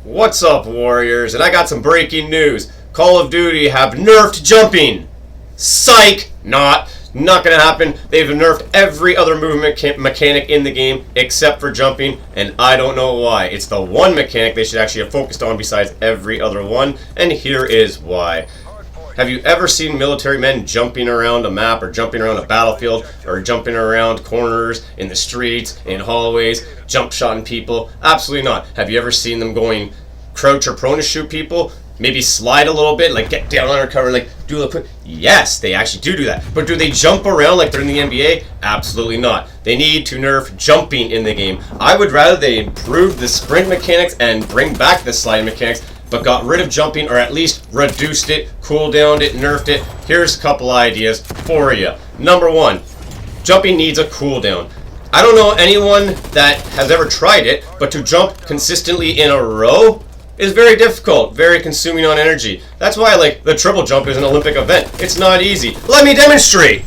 What's up, Warriors? And I got some breaking news. Call of Duty have nerfed jumping. Psych! Not gonna happen. They've nerfed every other movement mechanic in the game except for jumping, and I don't know why. It's the one mechanic they should actually have focused on besides every other one, and here is why. Have you ever seen military men jumping around a map or jumping around a battlefield or jumping around corners in the streets, in hallways, jump shotting people? Absolutely not. Have you ever seen them going crouch or prone to shoot people? Maybe slide a little bit, like get down under cover, like do a little quick. Yes, they actually do that. But do they jump around like they're in the NBA? Absolutely not. They need to nerf jumping in the game. I would rather they improve the sprint mechanics and bring back the sliding mechanics, but got rid of jumping, or at least reduced it, cooldowned it, nerfed it. Here's a couple ideas for you. Number one, jumping needs a cooldown. I don't know anyone that has ever tried it, but to jump consistently in a row is very difficult, very consuming on energy. That's why, like, the triple jump is an Olympic event. It's not easy. Let me demonstrate.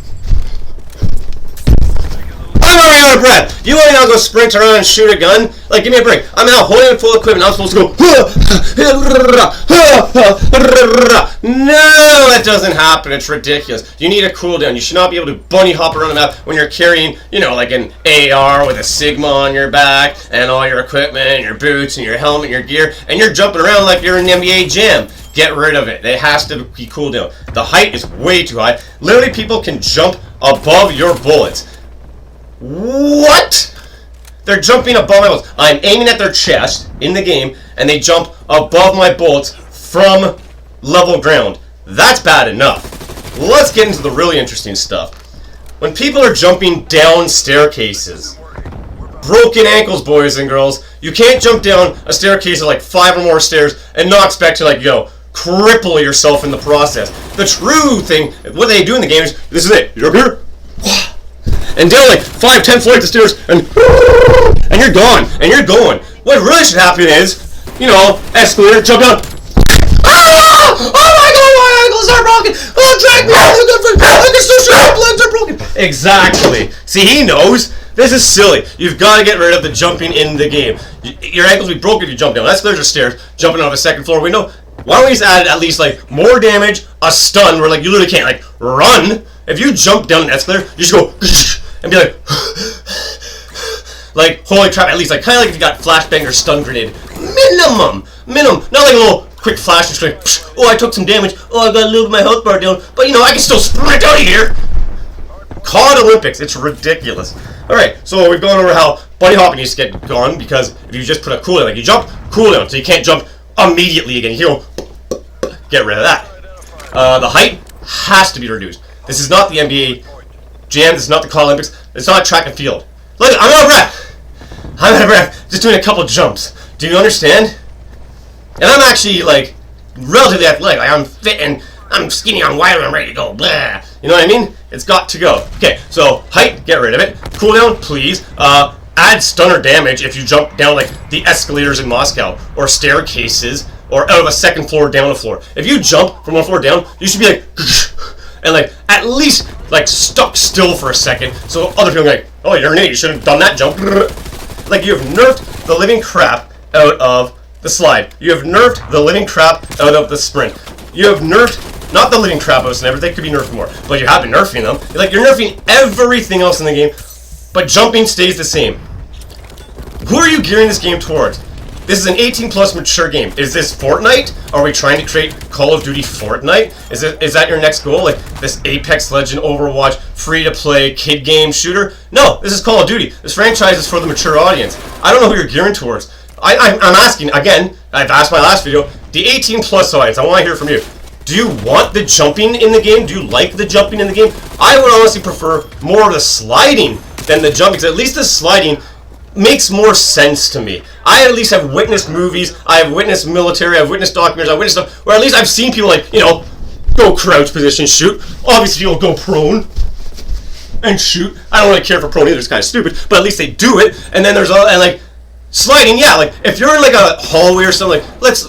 I'm already out of breath. You want me to go sprint around and shoot a gun? Like, give me a break. I'm out holding it full equipment. I'm supposed to go. No, that doesn't happen. It's ridiculous. You need a cooldown. You should not be able to bunny hop around the map when you're carrying, like an AR with a Sigma on your back and all your equipment and your boots and your helmet and your gear, and you're jumping around like you're in an NBA jam. Get rid of it. It has to be cooldown. The height is way too high. Literally, people can jump above your bullets. What? They're jumping above my bullets. I'm aiming at their chest in the game, and they jump above my bullets from level ground. That's bad enough. Let's get into the really interesting stuff. When people are jumping down staircases, broken ankles, boys and girls. You can't jump down a staircase of like 5 or more stairs and not expect to cripple yourself in the process. The true thing, what they do in the game is, this is it. You're up here, and down like 5-10 flights of stairs, and you're gone, and you're going. What really should happen is, escalator, jump down. Ah! Oh my God, my ankles are broken. Oh, drag me out of the good. I can still shoot. My legs are broken. Exactly. See, he knows. This is silly. You've got to get rid of the jumping in the game. Your ankles will be broken if you jump down escalators or stairs, jumping off a second floor window. Why don't we just add at least more damage, a stun where you literally can't run. If you jump down an escalator, you just go and be holy crap, at least kind of like if you got flashbang or stun grenade. Minimum. Not like a little quick flash and straight, oh, I took some damage, oh, I got a little bit of my health bar down, but I can still sprint out of here. Call it Olympics. It's ridiculous. Alright, so we've gone over how bunny hopping needs to get gone, because if you just put a cooldown, you jump, cooldown, so you can't jump immediately again. You get rid of that. The height has to be reduced. This is not the NBA Jam. This is not the Call Olympics. It's not track and field. Look, I'm out of breath. Just doing a couple jumps. Do you understand? And I'm actually relatively athletic. I'm fit and I'm skinny, I'm wiry, I'm ready to go. Blah. You know what I mean? It's got to go. Okay, so height, get rid of it. Cooldown, please. Add stun or damage if you jump down the escalators in Moscow, or staircases, or out of a second floor down a floor. If you jump from one floor down, you should be and at least stuck still for a second, so other people are oh, you're an idiot, you should have done that jump. You have nerfed the living crap out of the slide. You have nerfed the living crap out of the sprint. You have nerfed, not the living crap out of everything, could be nerfed more, but you have been nerfing them. You're nerfing everything else in the game, but jumping stays the same. Who are you gearing this game towards? This is an 18+ mature game. Is this Fortnite? Are we trying to create Call of Duty Fortnite? Is that your next goal? This Apex Legend, Overwatch, free-to-play kid game shooter? No, this is Call of Duty. This franchise is for the mature audience. I don't know who you're gearing towards. I'm asking, again, I've asked my last video, the 18+ audience, I want to hear from you. Do you want the jumping in the game? Do you like the jumping in the game? I would honestly prefer more of the sliding than the jumping, because at least the sliding makes more sense to me. I at least have witnessed movies, I have witnessed military, I've witnessed documentaries, I've witnessed stuff where at least I've seen people go crouch position, shoot. Obviously you'll go prone and shoot. I don't really care for prone either, it's kind of stupid, but at least they do it. And then there's sliding, yeah, if you're in a hallway or something,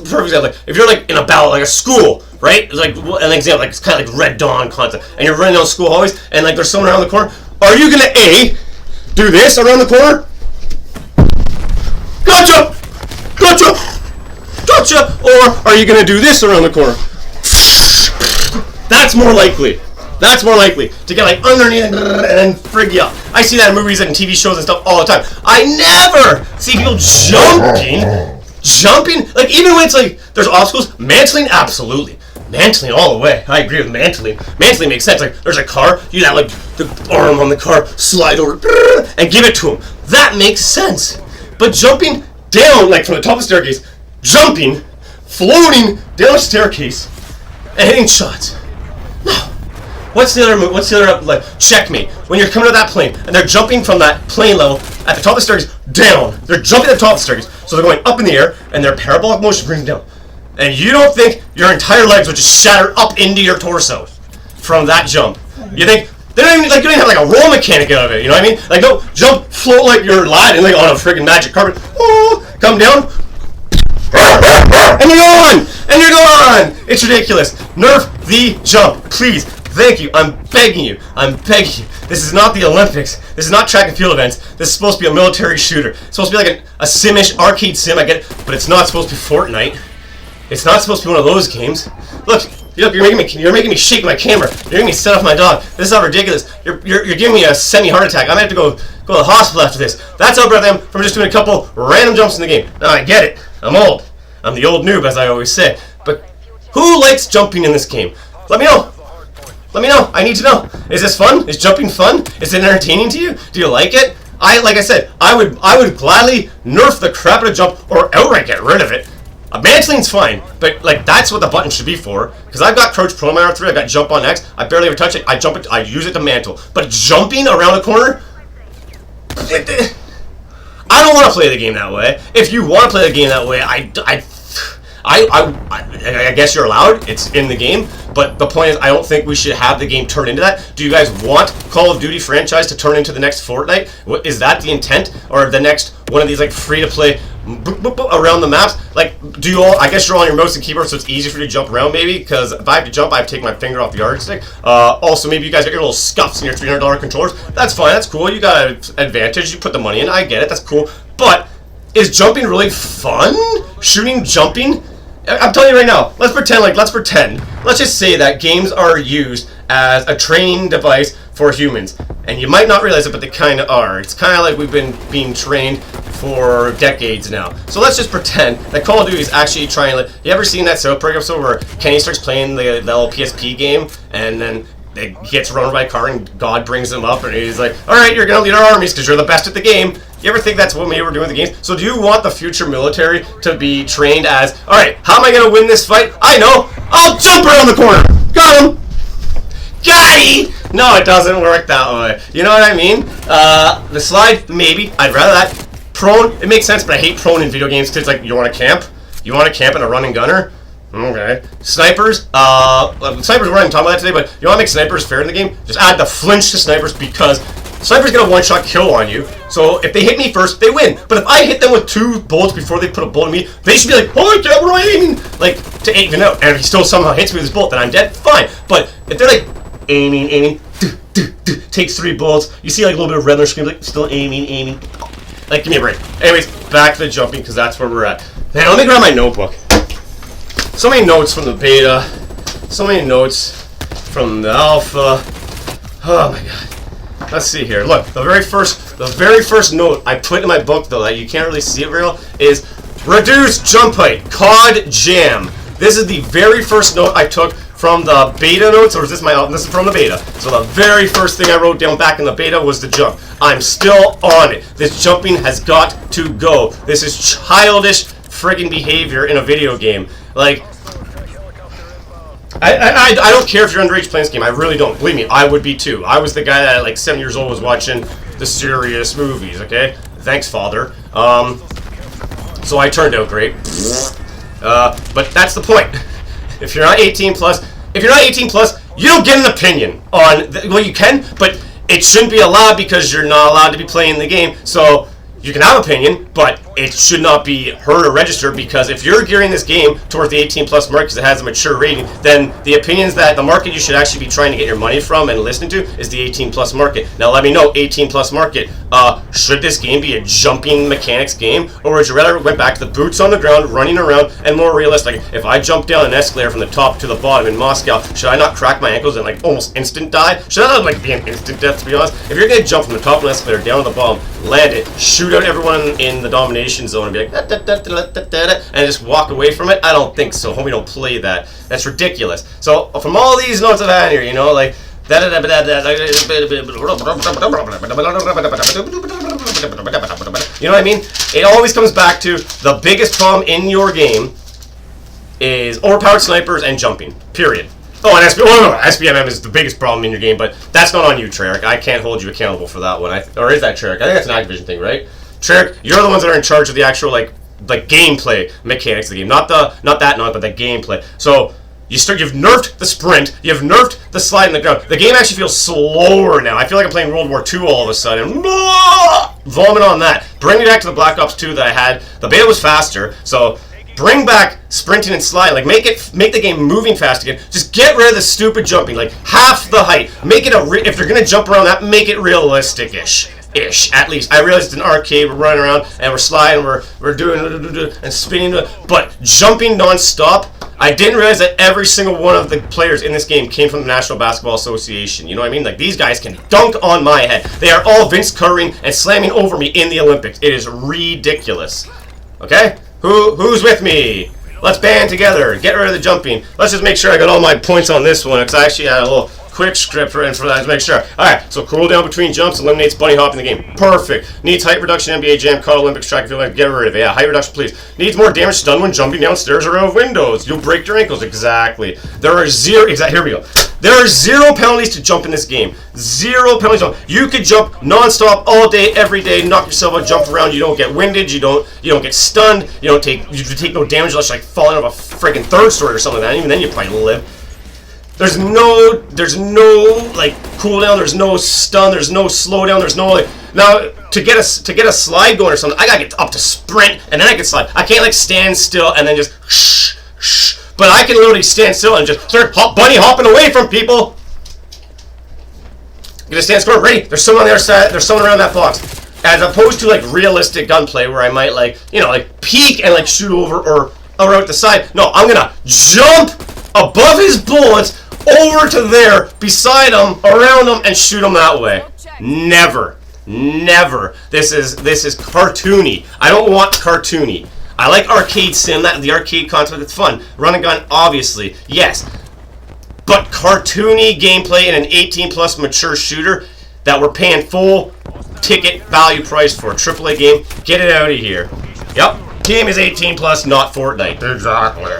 for example, if you're in a battle, a school, right? It's an example, it's kind of Red Dawn concept, and you're running down school hallways, and there's someone around the corner. Are you gonna do this around the corner? Gotcha! don't you? Or are you going to do this around the corner? That's more likely. That's more likely to get like underneath and then frig you up. I see that in movies and TV shows and stuff all the time. I never see people jumping, like even when it's like there's obstacles. Mantling, absolutely. Mantling all the way. I agree with mantling. Mantling makes sense. Like there's a car, you got like the arm on the car, slide over and give it to him. That makes sense. But jumping down like from the top of the staircase, jumping, floating down the staircase, and hitting shots. No. What's the other move? What's the other like checkmate? When you're coming to that plane and they're jumping from that plane level at the top of the staircase down. They're jumping at the top of the staircase, so they're going up in the air and their parabolic motion brings them down. And you don't think your entire legs would just shatter up into your torso from that jump? You think they don't even like you don't even have like a roll mechanic out of it? You know what I mean? Like don't jump, float like you're Aladdin, like on a freaking magic carpet. Oh, come down, and you're gone, and you're gone. It's ridiculous. Nerf the jump, please. Thank you. I'm begging you. I'm begging you. This is not the Olympics. This is not track and field events. This is supposed to be a military shooter. It's supposed to be like a sim-ish arcade sim. I get it, but it's not supposed to be Fortnite. It's not supposed to be one of those games. Look, you're making me shake my camera. You're making me set off my dog. This is not ridiculous. You're giving me a semi-heart attack. I might have to go to the hospital after this. That's how bad I am from just doing a couple random jumps in the game. Now I get it. I'm old. I'm the old noob, as I always say. But who likes jumping in this game? Let me know. Let me know. I need to know. Is this fun? Is jumping fun? Is it entertaining to you? Do you like it? Like I said, I would gladly nerf the crap out of jump or outright get rid of it. Mantling's fine, but like that's what the button should be for. Because I've got crouch pro on my R3, I've got jump on X. I barely ever touch it. I jump it. I use it to mantle. But jumping around a corner, I don't want to play the game that way. If you want to play the game that way, I guess you're allowed. It's in the game. But the point is, I don't think we should have the game turn into that. Do you guys want Call of Duty franchise to turn into the next Fortnite? Is that the intent? Or the next one of these like free-to-play around the maps? Like, do you all, I guess you're on your mouse and keyboard, so it's easy for you to jump around maybe? Because if I have to jump, I have to take my finger off the yardstick. Also, maybe you guys got your little scuffs in your $300 controllers. That's fine, that's cool. You got an advantage. You put the money in. I get it. That's cool. But is jumping really fun? Shooting, jumping? I'm telling you right now, let's pretend. Let's just say that games are used as a training device for humans. And you might not realize it, but they kind of are. It's kind of like we've been being trained for decades now. So let's just pretend that Call of Duty is actually trying to... You ever seen that South Park episode where Kenny starts playing the little PSP game, and then he gets run over by a car, and God brings him up, and he's like, alright, you're going to lead our armies because you're the best at the game. You ever think that's what maybe we're doing with the games? So do you want the future military to be trained as, alright, how am I going to win this fight? I know, I'll jump around the corner. Got him. Got-y! No, it doesn't work that way. You know what I mean? The slide, maybe. I'd rather that. Prone, it makes sense, but I hate prone in video games because it's like, you want to camp? You want to camp in a running gunner? Okay. Snipers, snipers, we're not even talking about that today, but you want to make snipers fair in the game? Just add the flinch to snipers because snipers get a one-shot kill on you. So if they hit me first, they win. But if I hit them with 2 bullets before they put a bullet in me, they should be like, holy cow, what am I aiming? Like, to even out. And if he still somehow hits me with his bullet, then I'm dead, fine. But if they're like, aiming, takes 3 bullets, you see like a little bit of red on their screen, like, still aiming. Like, give me a break. Anyways, back to the jumping, because that's where we're at. Man, let me grab my notebook. So many notes from the beta. So many notes from the alpha. Oh my god. Let's see here. Look, the very first note I put in my book, though, that you can't really see it very well, is reduce jump height. COD Jam. This is the very first note I took from the beta notes, or is this this is from the beta. So the very first thing I wrote down back in the beta was the jump. I'm still on it. This jumping has got to go. This is childish friggin' behavior in a video game. Like, I don't care if you're underage playing this game. I really don't. Believe me, I would be too. I was the guy that at like 7 years old was watching the serious movies, okay? Thanks, Father. So I turned out great. But that's the point. If you're not 18 plus, you don't get an opinion on, well, you can, but it shouldn't be allowed because you're not allowed to be playing the game. So you can have an opinion, but it should not be heard or registered, because if you're gearing this game towards the 18 plus market because it has a mature rating, then the opinions that the market you should actually be trying to get your money from and listening to is the 18 plus market. Now let me know, 18 plus market, should this game be a jumping mechanics game, or would you rather went back to the boots on the ground, running around, and more realistic? If I jump down an escalator from the top to the bottom in Moscow, should I not crack my ankles and like almost instant die? Should I not like be an instant death, to be honest? If you're gonna jump from the top of an escalator down to the bottom, land it, shoot out everyone in the domination zone and be like and just walk away from it, I don't think so. Homie, don't play that. That's ridiculous. So from all these notes I've had here, you know, like you know what I mean? It always comes back to the biggest problem in your game is overpowered snipers and jumping. Period. Oh, and SBMM is the biggest problem in your game, but that's not on you, Treyarch. I can't hold you accountable for that one. Or is that Treyarch? I think that's an Activision thing, right? Treyarch, you're the ones that are in charge of the actual like gameplay mechanics of the game, but the gameplay. So you've nerfed the sprint, you've nerfed the slide in the ground. The game actually feels slower now. I feel like I'm playing World War II all of a sudden. Vomit on that. Bring me back to the Black Ops 2 that I had. The beta was faster, so bring back sprinting and sliding. Like make the game moving fast again. Just get rid of the stupid jumping. Like half the height. Make it if you're gonna jump around that, make it realistic-ish. At least. I realize it's an arcade, we're running around and we're sliding, we're doing and spinning, but jumping non-stop. I didn't realize that every single one of the players in this game came from the National Basketball Association. You know what I mean? Like, these guys can dunk on my head. They are all Vince Currying and slamming over me in the Olympics. It is ridiculous. Okay? Who's with me? Let's band together. Get rid of the jumping. Let's just make sure I got all my points on this one, because I actually had a little quick script written for that to make sure. Alright, so cool down between jumps eliminates bunny hop in the game. Perfect. Needs height reduction, NBA Jam, COD Olympics, track and field, get rid of it. Yeah, height reduction, please. Needs more damage stun when jumping downstairs or out of windows. You'll break your ankles. Exactly. Here we go. There are 0 penalties to jump in this game. 0 penalties. You could jump non-stop all day, every day, knock yourself out, jump around. You don't get winded. You don't get stunned. You take no damage unless you're like falling off a freaking third story or something like that. Even then, you probably live. There's no like cooldown. There's no stun. There's no slowdown. There's no like now to get a slide going or something. I gotta get up to sprint and then I can slide. I can't like stand still and then just shh. But I can literally stand still and just start bunny hopping away from people. Gonna stand score. Ready? There's someone on the other side. There's someone around that box. As opposed to like realistic gunplay where I might like peek and like shoot over or out the side. No, I'm gonna jump above his bullets over to there, beside him, around him, and shoot him that way. Never. This is cartoony. I don't want cartoony. I like arcade sim, the arcade concept, it's fun. Run and gun, obviously, yes. But cartoony gameplay in an 18 plus mature shooter that we're paying full ticket value price for a AAA game, get it out of here. Yep, game is 18 plus, not Fortnite. Exactly.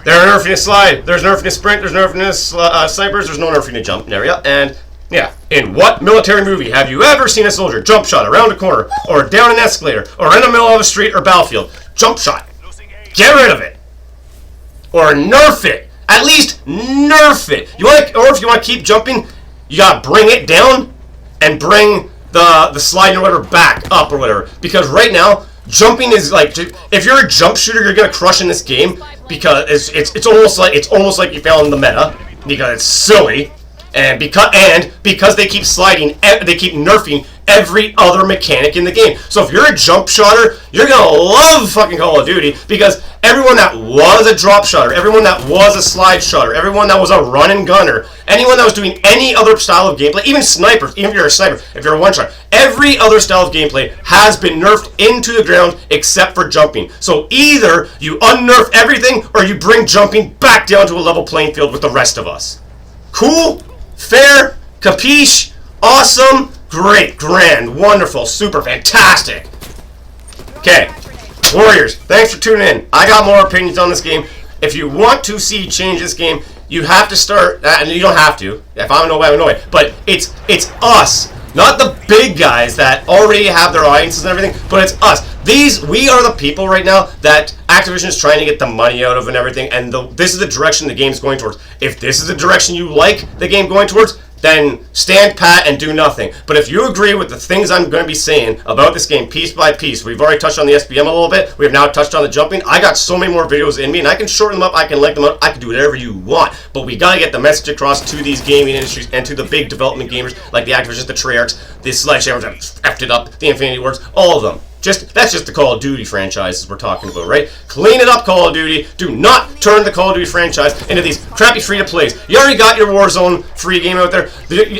There's nerfing a slide, there's nerfing a sprint, there's nerfing a snipers, there's no nerfing a jump. There we go. And yeah, in what military movie have you ever seen a soldier jump shot around a corner, or down an escalator, or in the middle of a street or battlefield? Jump shot. Get rid of it. Or nerf it. At least nerf it. Or if you want to keep jumping, you gotta bring it down and bring the slide or whatever back up or whatever. Because right now, jumping is like, if you're a jump shooter, you're gonna crush in this game because it's almost like you fell in the meta because it's silly. And because they keep sliding, they keep nerfing every other mechanic in the game. So if you're a jump shotter, you're gonna love fucking Call of Duty because everyone that was a drop shotter, everyone that was a slide shotter, everyone that was a run and gunner, anyone that was doing any other style of gameplay, even snipers, even if you're a sniper, if you're a one shot, every other style of gameplay has been nerfed into the ground except for jumping. So either you unnerf everything or you bring jumping back down to a level playing field with the rest of us. Cool? Fair? Capiche? Awesome? Great, grand, wonderful, super, fantastic. Okay, Warriors, thanks for tuning in. I got more opinions on this game. If you want to see change this game, you have to start, and you don't have to. If I don't know, I don't know it. But it's us, not the big guys that already have their audiences and everything, but it's us. We are the people right now that Activision is trying to get the money out of and everything, and this is the direction the game's going towards. If this is the direction you like the game going towards, then stand pat and do nothing. But if you agree with the things I'm going to be saying about this game piece by piece, we've already touched on the SBM a little bit, we have now touched on the jumping, I got so many more videos in me, and I can shorten them up, I can length them up, I can do whatever you want. But we got to get the message across to these gaming industries and to the big development gamers like the Activisions, the Treyarchs, the Sledgehammers that effed it up, the Infinity Wards, all of them. That's just the Call of Duty franchises we're talking about, right? Clean it up, Call of Duty. Do not turn the Call of Duty franchise into these crappy free-to-plays. You already got your Warzone free game out there.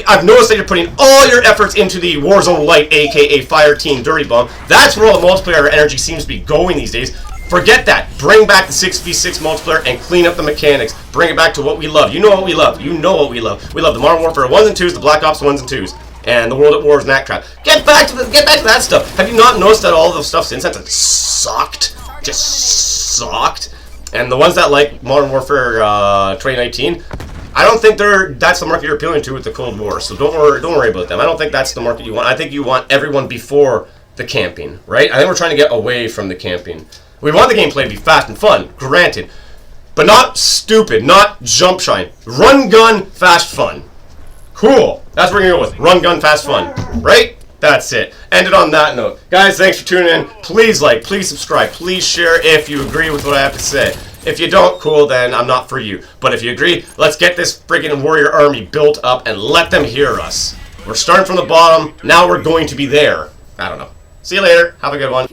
I've noticed that you're putting all your efforts into the Warzone Lite, aka Fireteam Dirty Bomb. That's where all the multiplayer energy seems to be going these days. Forget that. Bring back the 6v6 multiplayer and clean up the mechanics. Bring it back to what we love. You know what we love. You know what we love. We love the Modern Warfare 1s and 2s, the Black Ops 1s and 2s. And the World at Wars and that crap. Get back to that stuff. Have you not noticed that all the stuff since then sucked? Just sucked. And the ones that like Modern Warfare 2019, I don't think that's the market you're appealing to with the Cold War. So don't worry about them. I don't think that's the market you want. I think you want everyone before the camping, right? I think we're trying to get away from the camping. We want the gameplay to be fast and fun, granted, but not stupid, not jump shine. Run, gun, fast, fun. Cool. That's what we're going to go with. Run, gun, fast, fun. Right? That's it. Ended on that note. Guys, thanks for tuning in. Please like, please subscribe, please share if you agree with what I have to say. If you don't, cool, then I'm not for you. But if you agree, let's get this friggin' warrior army built up and let them hear us. We're starting from the bottom. Now we're going to be there. I don't know. See you later. Have a good one.